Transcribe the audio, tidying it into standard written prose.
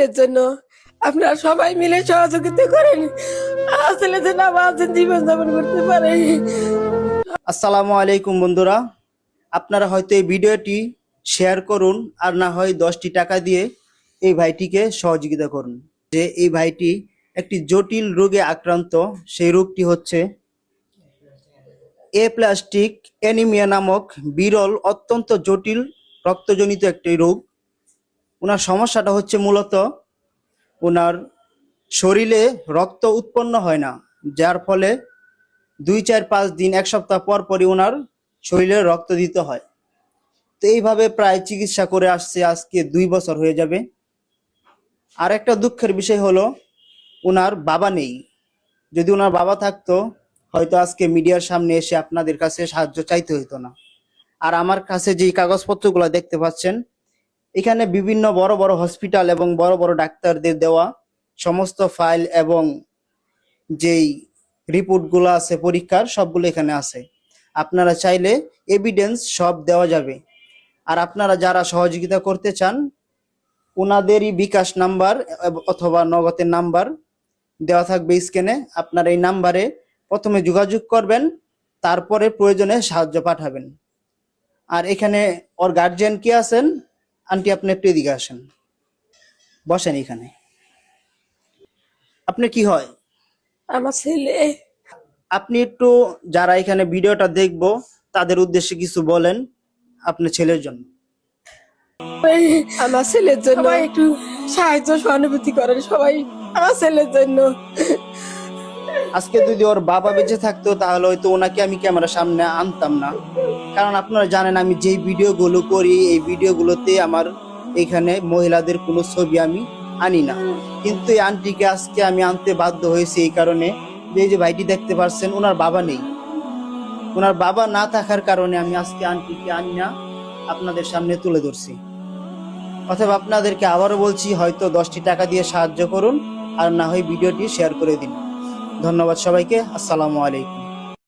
ছেলের জন্য আপনারা সবাই মিলে সহযোগিতা করেন, আমার ছেলের জন্য আমার জীবন যাপন করতে পারে। আসসালামু আলাইকুম বন্ধুরা, আপনারা হয়তো এই ভিডিওটি শেয়ার করুন আর না হয় 10টি টাকা দিয়ে এই ভাইটিকে সহযোগিতা করুন। যে এই ভাইটি একটি জটিল রোগে আক্রান্ত, সেই রোগটি হচ্ছে প্লাস্টিক অ্যানিমিয়া নামক বিরল অত্যন্ত জটিল রক্তজনিত একটি রোগ। ওনার সমস্যাটা হচ্ছে মূলত ওনার শরীরে রক্ত উৎপন্ন হয় না, যার ফলে 2, 4, 5 দিন 1 সপ্তাহ পর পরই ওনার শরীরে রক্ত দিতে হয়। তো এইভাবে প্রায় চিকিৎসা করে আসছে, আজকে 2 বছর হয়ে যাবে। আর একটা দুঃখের বিষয় হলো ওনার বাবা নেই। যদি ওনার বাবা থাকতো হয়তো আজকে মিডিয়ার সামনে এসে আপনাদের কাছে সাহায্য চাইতে হইতো না। আর আমার কাছে যেই কাগজপত্রগুলো দেখতে পাচ্ছেন, এখানে বিভিন্ন বড় বড় হসপিটাল এবং বড় বড় ডাক্তারদের দেওয়া সমস্ত ফাইল এবং যেই রিপোর্টগুলো আছে পরীক্ষার, সবগুলো এখানে আছে। আপনারা চাইলে এভিডেন্স সব দেওয়া যাবে। আর আপনারা যারা সহযোগিতা করতে চান, ওনাদেরই বিকাশ নাম্বার অথবা নগদের নাম্বার দেওয়া থাকবে স্ক্রিনে। আপনারা এই নাম্বারে প্রথমে যোগাযোগ করবেন, তারপরে প্রয়োজনে সাহায্য পাঠাবেন। আর এখানে ওর গার্জিয়ান কে আছেন? আন্টি, আপনি একটু এদিকে আসেন, বসেন এখানে। আপনি কি হয়? আমার ছেলে। আপনি একটু যারা এখানে ভিডিওটা দেখবো তাদের উদ্দেশ্যে কিছু বলেন আপনার ছেলের জন্য। আমার ছেলের জন্য একটু সাহায্য সহানুভূতি করেন সবাই, আমার ছেলের জন্য। আজকে যদি ওর বাবা বেঁচে থাকতো তাহলে হয়তো ওনাকে আমি ক্যামেরার সামনে আনতাম না, কারণ আপনারা জানেন আমি যেই ভিডিওগুলো করি এই ভিডিওগুলোতে আমার এখানে মহিলাদের কোনো ছবি আমি আনি না। কিন্তু এই আন্টিকে আজকে আমি আনতে বাধ্য হয়েছি এই কারণে যে এই যে ভাইটি দেখতে পাচ্ছেন, ওনার বাবা নেই। ওনার বাবা না থাকার কারণে আমি আজকে আন্টিকে আনি না, আপনাদের সামনে তুলে ধরছি। অথবা আপনাদেরকে আবারও বলছি, হয়তো 10টি টাকা দিয়ে সাহায্য করুন আর না হয় ভিডিওটি শেয়ার করে দিন। ধন্যবাদ সবাইকে। আসসালামু আলাইকুম।